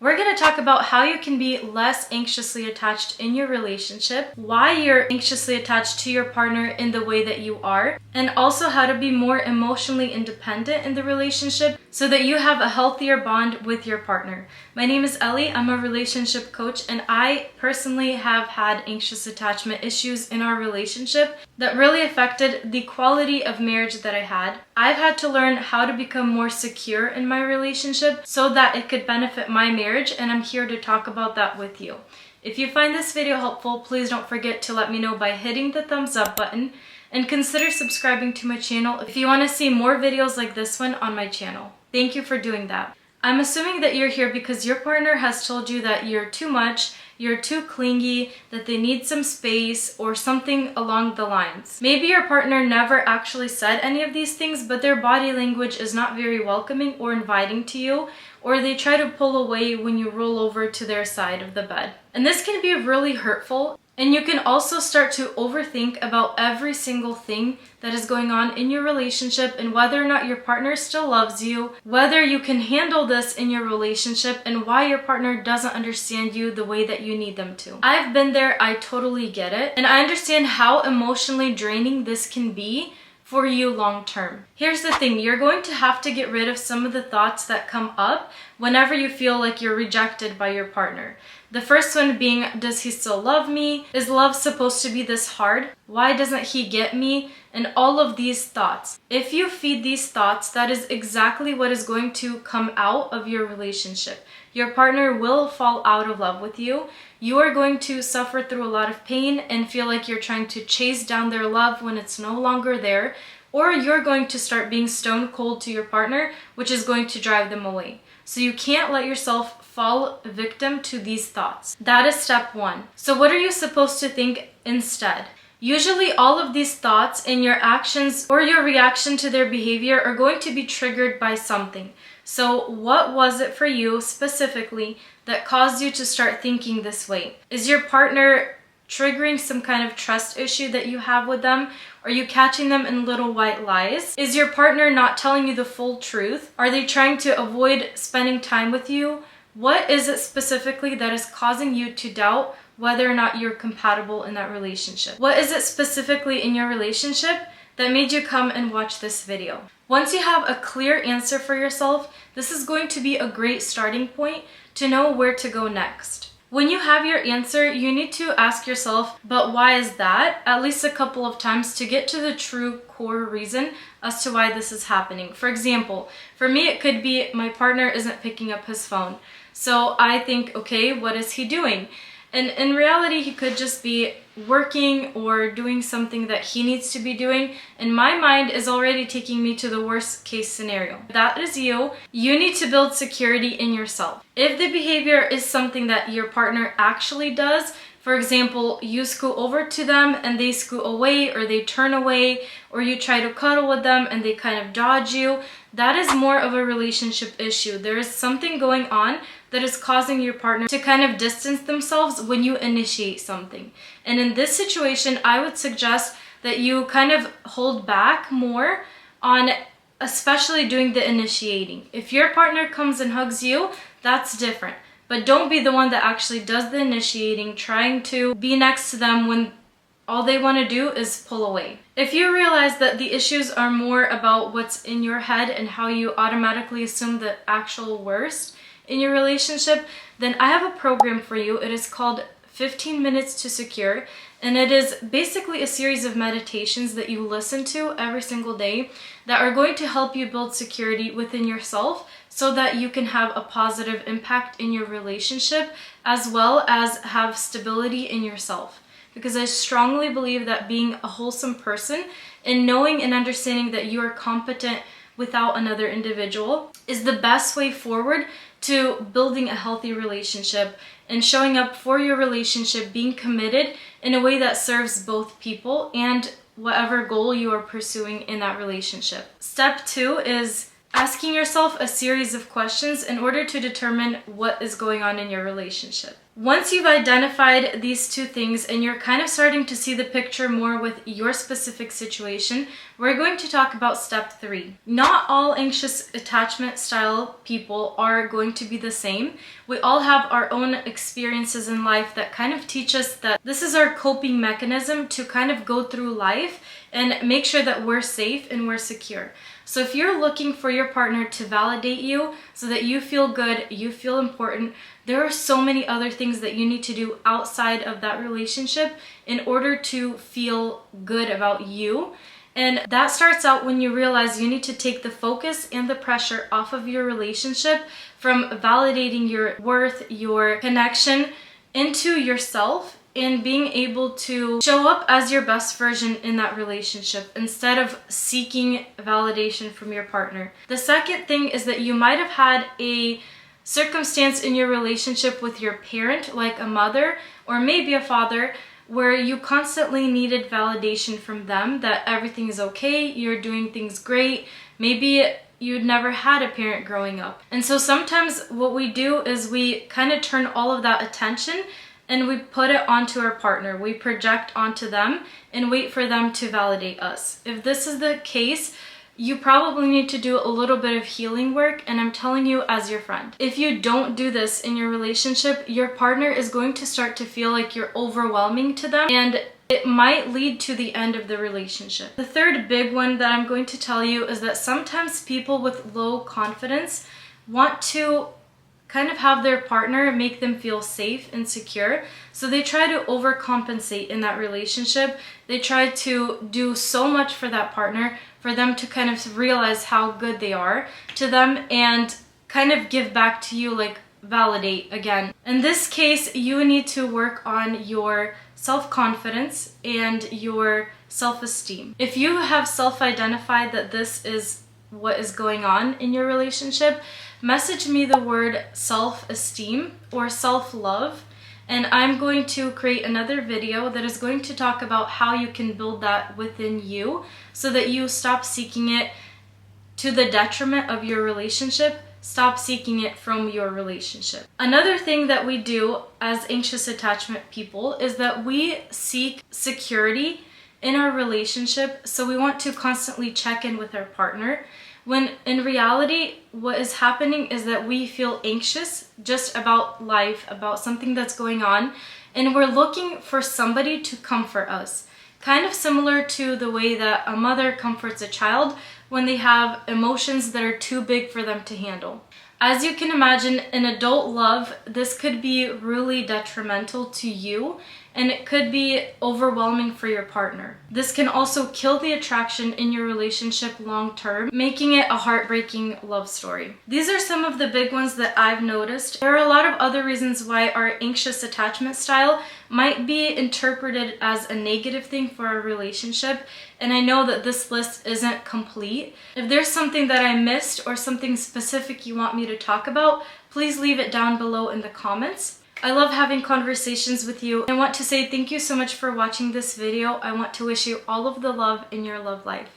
We're going to talk about how you can be less anxiously attached in your relationship, why you're anxiously attached to your partner in the way that you are, and also how to be more emotionally independent in the relationship so that you have a healthier bond with your partner. My name is Ellie. I'm a relationship coach, and I personally have had anxious attachment issues in our relationship that really affected the quality of marriage that I had. I've had to learn how to become more secure in my relationship so that it could benefit my marriage, and I'm here to talk about that with you. If you find this video helpful, please don't forget to let me know by hitting the thumbs up button, and consider subscribing to my channel if you want to see more videos like this one on my channel. Thank you for doing that. I'm assuming that you're here because your partner has told you that you're too much, you're too clingy, that they need some space, or something along the lines. Maybe your partner never actually said any of these things, but their body language is not very welcoming or inviting to you, or they try to pull away when you roll over to their side of the bed. And this can be really hurtful. And you can also start to overthink about every single thing that is going on in your relationship and whether or not your partner still loves you, whether you can handle this in your relationship, and why your partner doesn't understand you the way that you need them to. I've been there, I totally get it, and I understand how emotionally draining this can be for you long term. Here's the thing, you're going to have to get rid of some of the thoughts that come up whenever you feel like you're rejected by your partner. The first one being, does he still love me? Is love supposed to be this hard? Why doesn't he get me? And all of these thoughts. If you feed these thoughts, that is exactly what is going to come out of your relationship. Your partner will fall out of love with you. You are going to suffer through a lot of pain and feel like you're trying to chase down their love when it's no longer there. Or you're going to start being stone cold to your partner, which is going to drive them away. So you can't let yourself fall victim to these thoughts. That is step one. So what are you supposed to think instead? Usually all of these thoughts and your actions or your reaction to their behavior are going to be triggered by something. So what was it for you specifically that caused you to start thinking this way? Is your partner triggering some kind of trust issue that you have with them? Are you catching them in little white lies? Is your partner not telling you the full truth? Are they trying to avoid spending time with you? What is it specifically that is causing you to doubt whether or not you're compatible in that relationship? What is it specifically in your relationship that made you come and watch this video? Once you have a clear answer for yourself, this is going to be a great starting point to know where to go next. When you have your answer, you need to ask yourself, but why is that? At least a couple of times to get to the true core reason as to why this is happening. For example, for me, it could be my partner isn't picking up his phone. So I think, okay, what is he doing? And in reality, he could just be working or doing something that he needs to be doing. And my mind is already taking me to the worst case scenario. That is you. You need to build security in yourself. If the behavior is something that your partner actually does, for example, you scoot over to them and they scoot away, or they turn away, or you try to cuddle with them and they kind of dodge you, that is more of a relationship issue. There is something going on that is causing your partner to kind of distance themselves when you initiate something. And in this situation, I would suggest that you kind of hold back more on especially doing the initiating. If your partner comes and hugs you, that's different. But don't be the one that actually does the initiating, trying to be next to them when all they want to do is pull away. If you realize that the issues are more about what's in your head and how you automatically assume the actual worst in your relationship, then I have a program for you. It is called 15 Minutes to Secure, and it is basically a series of meditations that you listen to every single day that are going to help you build security within yourself so that you can have a positive impact in your relationship as well as have stability in yourself. Because I strongly believe that being a wholesome person and knowing and understanding that you are competent without another individual is the best way forward to building a healthy relationship and showing up for your relationship, being committed in a way that serves both people and whatever goal you are pursuing in that relationship. Step 2 is asking yourself a series of questions in order to determine what is going on in your relationship. Once you've identified these two things and you're kind of starting to see the picture more with your specific situation, we're going to talk about step 3. Not all anxious attachment style people are going to be the same. We all have our own experiences in life that kind of teach us that this is our coping mechanism to kind of go through life and make sure that we're safe and we're secure. So if you're looking for your partner to validate you so that you feel good, you feel important, there are so many other things that you need to do outside of that relationship in order to feel good about you. And that starts out when you realize you need to take the focus and the pressure off of your relationship from validating your worth, your connection into yourself, and being able to show up as your best version in that relationship instead of seeking validation from your partner. The second thing is that you might have had a circumstance in your relationship with your parent, like a mother or maybe a father, where you constantly needed validation from them that everything is okay, you're doing things great. Maybe you'd never had a parent growing up. And so sometimes what we do is we kind of turn all of that attention and we put it onto our partner. We project onto them and wait for them to validate us. If this is the case, you probably need to do a little bit of healing work, and I'm telling you as your friend. If you don't do this in your relationship, your partner is going to start to feel like you're overwhelming to them, and it might lead to the end of the relationship. The third big one that I'm going to tell you is that sometimes people with low confidence want to kind of have their partner make them feel safe and secure. So they try to overcompensate in that relationship. They try to do so much for that partner for them to kind of realize how good they are to them and kind of give back to you, like validate again. In this case, you need to work on your self-confidence and your self-esteem. If you have self-identified that this is what is going on in your relationship, message me the word self-esteem or self-love, and I'm going to create another video that is going to talk about how you can build that within you so that you stop seeking it to the detriment of your relationship. Stop seeking it from your relationship. Another thing that we do as anxious attachment people is that we seek security in our relationship, so we want to constantly check in with our partner, when in reality what is happening is that we feel anxious just about life, about something that's going on, and we're looking for somebody to comfort us. Kind of similar to the way that a mother comforts a child when they have emotions that are too big for them to handle. As you can imagine, in adult love, this could be really detrimental to you, and it could be overwhelming for your partner. This can also kill the attraction in your relationship long term, making it a heartbreaking love story. These are some of the big ones that I've noticed. There are a lot of other reasons why our anxious attachment style might be interpreted as a negative thing for our relationship, and I know that this list isn't complete. If there's something that I missed or something specific you want me to talk about, please leave it down below in the comments. I love having conversations with you. I want to say thank you so much for watching this video. I want to wish you all of the love in your love life.